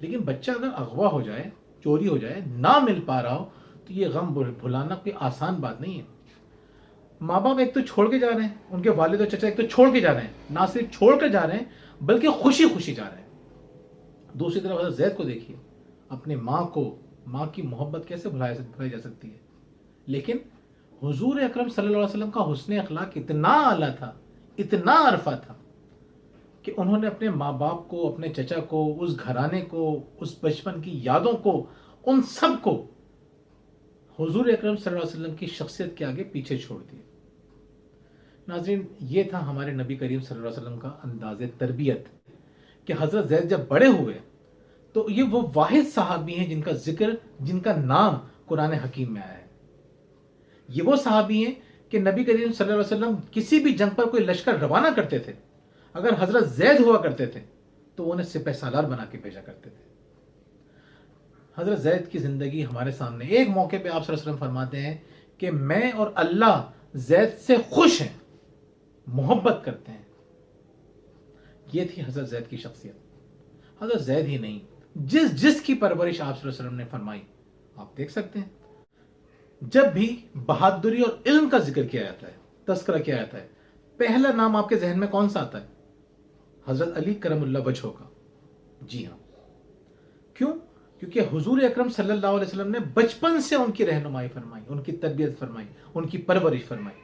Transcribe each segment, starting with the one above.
لیکن بچہ اگر اغوا ہو جائے، چوری ہو جائے، نہ مل پا رہا ہو، تو یہ غم بھلانا کوئی آسان بات نہیں ہے. ماں باپ ایک تو چھوڑ کے جا رہے ہیں، ان کے والد اور چچا ایک تو چھوڑ کے جا رہے ہیں، نہ صرف چھوڑ کر جا رہے ہیں بلکہ خوشی خوشی جا رہے ہیں. دوسری طرف حضرت زید کو دیکھیے، اپنے ماں کی محبت کیسے بھلائی جا سکتی ہے. لیکن حضور اکرم صلی اللہ علیہ وسلم کا حسن اخلاق اتنا اعلیٰ تھا، اتنا عرفہ تھا کہ انہوں نے اپنے ماں باپ کو، اپنے چچا کو، اس گھرانے کو، اس بچپن کی یادوں کو، ان سب کو حضور اکرم صلی اللہ علیہ وسلم کی شخصیت کے آگے پیچھے چھوڑ دیے. ناظرین، یہ تھا ہمارے نبی کریم صلی اللہ علیہ وسلم کا انداز تربیت کہ حضرت زید جب بڑے ہوئے تو یہ وہ واحد صحابی ہیں جن کا ذکر، جن کا نام قرآن حکیم میں آیا ہے. یہ وہ صحابی ہیں کہ نبی کریم صلی اللہ علیہ وسلم کسی بھی جنگ پر کوئی لشکر روانہ کرتے تھے، اگر حضرت زید ہوا کرتے تھے تو انہیں سپہ سالار بنا کے بھیجا کرتے تھے. حضرت زید کی زندگی ہمارے سامنے. ایک موقع پہ آپ صلی اللہ علیہ وسلم فرماتے ہیں کہ میں اور اللہ زید سے خوش ہیں، محبت کرتے ہیں. یہ تھی حضرت زید کی شخصیت. حضرت زید ہی نہیں، جس کی پرورش آپ صلی اللہ علیہ وسلم نے فرمائی، آپ دیکھ سکتے ہیں جب بھی بہادری اور علم کا ذکر کیا جاتا ہے، تذکرہ کیا جاتا ہے، پہلا نام آپ کے ذہن میں کون سا آتا ہے؟ حضرت علی کرم اللہ وجہہ کا. جی ہاں. کیوں؟ کیونکہ حضور اکرم صلی اللہ علیہ وسلم نے بچپن سے ان کی رہنمائی فرمائی، ان کی تربیت فرمائی، ان کی پرورش فرمائی.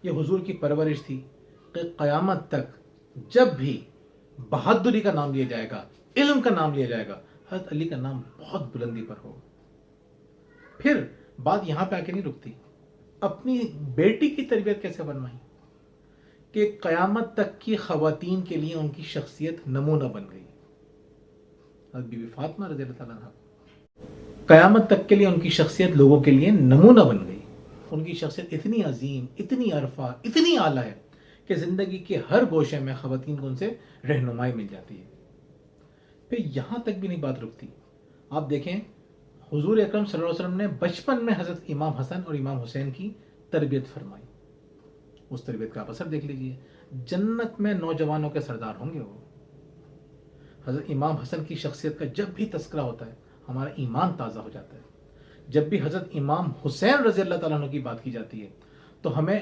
یہ حضور کی پرورش تھی کہ قیامت تک جب بھی بہادری کا نام لیا جائے گا، علم کا نام لیا جائے گا، حضرت علی کا نام بہت بلندی پر ہوگا. پھر بات یہاں پہ آ کے نہیں رکتی. اپنی بیٹی کی تربیت کیسے فرمائی کہ قیامت تک کی خواتین کے لیے ان کی شخصیت نمونہ بن گئی. حضرت بی بی فاطمہ رضی اللہ تعالیٰ عنہ قیامت تک کے لیے ان کی شخصیت لوگوں کے لیے نمونہ بن گئی. ان کی شخصیت اتنی عظیم، اتنی عرفہ، اتنی اعلیٰ ہے کہ زندگی کے ہر گوشے میں خواتین کو ان سے رہنمائی مل جاتی ہے. پھر یہاں تک بھی نہیں بات رکتی. آپ دیکھیں حضور اکرم صلی اللہ علیہ وسلم نے بچپن میں حضرت امام حسن اور امام حسین کی تربیت فرمائی. اس تربیت کا آپ اثر دیکھ لیجئے. جنت میں نوجوانوں کے سردار ہوں گے وہ. حضرت امام حسن کی شخصیت کا جب بھی تذکرہ ہوتا ہے ہمارا ایمان تازہ ہو جاتا ہے. جب بھی حضرت امام حسین رضی اللہ تعالیٰ عنہ کی بات کی جاتی ہے تو ہمیں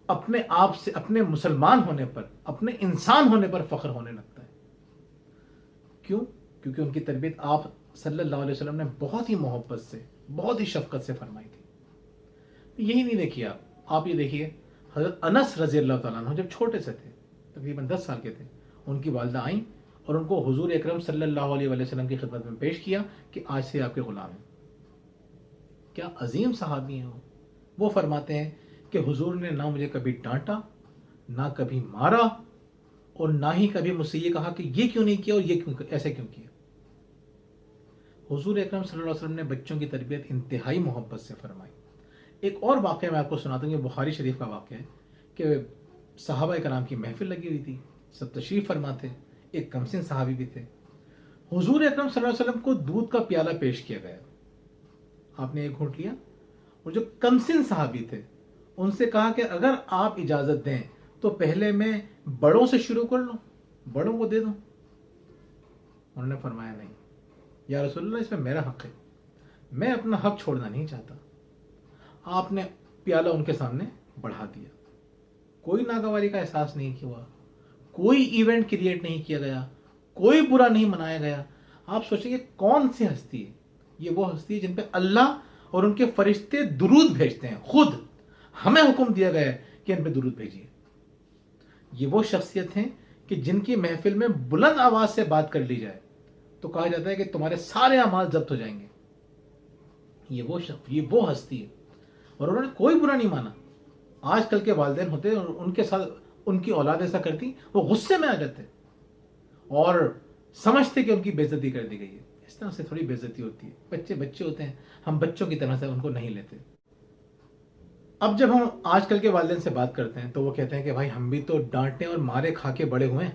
اپنے آپ سے، اپنے مسلمان ہونے پر، اپنے انسان ہونے پر فخر ہونے لگتا ہے. کیوں؟ کیونکہ ان کی تربیت آپ صلی اللہ علیہ وسلم نے بہت ہی محبت سے، بہت ہی شفقت سے فرمائی تھی. یہی نہیں دیکھیے آپ یہ دیکھیے حضرت انس رضی اللہ تعالیٰ عنہ جب چھوٹے سے تھے، تقریباً 10 سال کے تھے، ان کی والدہ آئیں اور ان کو حضور اکرم صلی اللہ علیہ وسلم کی خدمت میں پیش کیا کہ آج سے آپ کے غلام ہیں. کیا عظیم صحابی ہیں وہ فرماتے ہیں کہ حضور نے نہ مجھے کبھی ڈانٹا، نہ کبھی مارا، اور نہ ہی کبھی مجھ سے یہ کہا کہ یہ کیوں نہیں کیا اور یہ کیوں ایسے کیوں کیا. حضور اکرم صلی اللہ علیہ وسلم نے بچوں کی تربیت انتہائی محبت سے فرمائی. ایک اور واقعہ میں آپ کو سناتا ہوں، یہ بخاری شریف کا واقعہ ہے کہ صحابہ کرام کی محفل لگی ہوئی تھی، سب تشریف فرما تھے. ایک کمسن صحابی بھی تھے. حضور اکرم صلی اللہ علیہ وسلم کو دودھ کا پیالہ پیش کیا گیا. آپ نے ایک گھونٹ لیا اور جو کمسن صحابی تھے ان سے کہا کہ اگر آپ اجازت دیں تو پہلے میں بڑوں سے شروع کر لوں، بڑوں کو دے دوں. انہوں نے فرمایا نہیں یا رسول اللہ، اس میں میرا حق ہے، میں اپنا حق چھوڑنا نہیں چاہتا. آپ نے پیالہ ان کے سامنے بڑھا دیا. کوئی ناگواری کا احساس نہیں ہوا، کوئی ایونٹ کریٹ نہیں کیا گیا، کوئی برا نہیں منایا گیا. آپ سوچیں کہ کون سی ہستی ہے؟ یہ وہ ہستی ہے جن پہ اللہ اور ان کے فرشتے درود بھیجتے ہیں. خود ہمیں حکم دیا گیا ہے کہ ان پہ درود بھیجیے. یہ وہ شخصیت ہیں کہ جن کی محفل میں بلند آواز سے بات کر لی جائے تو کہا جاتا ہے کہ تمہارے سارے اعمال ضبط ہو جائیں گے. یہ وہ ہستی ہے اور انہوں نے کوئی برا نہیں مانا. آج کل کے والدین ہوتے ہیں اور ان کے ساتھ ان کی اولاد ایسا کرتی، وہ غصے میں آ جاتے اور سمجھتے کہ ان کی بے عزتی کر دی گئی ہے. اس طرح سے تھوڑی بے عزتی ہوتی ہے. بچے ہوتے ہیں، ہم بچوں کی طرح سے ان کو نہیں لیتے. اب جب ہم آج کل کے والدین سے بات کرتے ہیں تو وہ کہتے ہیں کہ بھائی ہم بھی تو ڈانٹے اور مارے کھا کے بڑے ہوئے ہیں.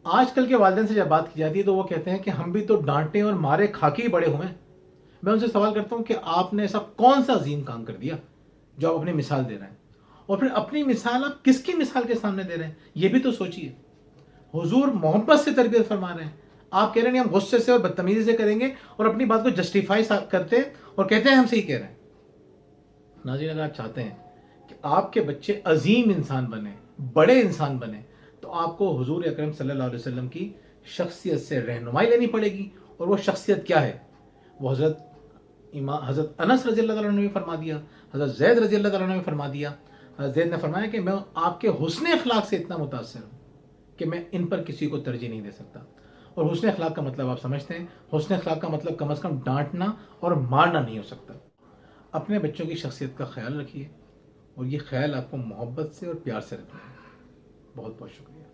آج کل کے والدین سے جب بات کی جاتی ہے تو وہ کہتے ہیں کہ ہم بھی تو ڈانٹے اور مارے کھا کے ہی بڑے ہوئے ہیں. میں ان سے سوال کرتا ہوں کہ آپ نے ایسا کون سا عظیم کام کر دیا جو آپ اپنی مثال دے رہے ہیں، اور پھر اپنی مثال آپ کس کی مثال کے سامنے دے رہے ہیں یہ بھی تو سوچیے. حضور محبت سے تربیت فرما رہے ہیں. آپ کہہ رہے ہیں ہم غصے سے اور بدتمیزی سے کریں گے اور اپنی بات کو جسٹیفائی کرتے اور کہتے ہیں ہم صحیح کہہ رہے ہیں. ناظرین اگر آپ چاہتے ہیں کہ آپ کے بچے عظیم انسان بنے، بڑے انسان بنے، تو آپ کو حضور اکرم صلی اللہ علیہ وسلم کی شخصیت سے رہنمائی لینی پڑے گی. اور وہ شخصیت کیا ہے؟ وہ حضرت انس رضی اللہ تعالیٰ عنہ نے بھی فرما دیا، حضرت زید رضی اللہ تعالیٰ عنہ نے بھی فرما دیا. حضرت زید نے فرمایا کہ میں آپ کے حسن اخلاق سے اتنا متاثر ہوں کہ میں ان پر کسی کو ترجیح نہیں دے سکتا. اور حسن اخلاق کا مطلب آپ سمجھتے ہیں، حسن اخلاق کا مطلب کم از کم ڈانٹنا اور مارنا نہیں ہو سکتا. اپنے بچوں کی شخصیت کا خیال رکھیے اور یہ خیال آپ کو محبت سے اور پیار سے رکھنا ہے. بہت بہت شکریہ.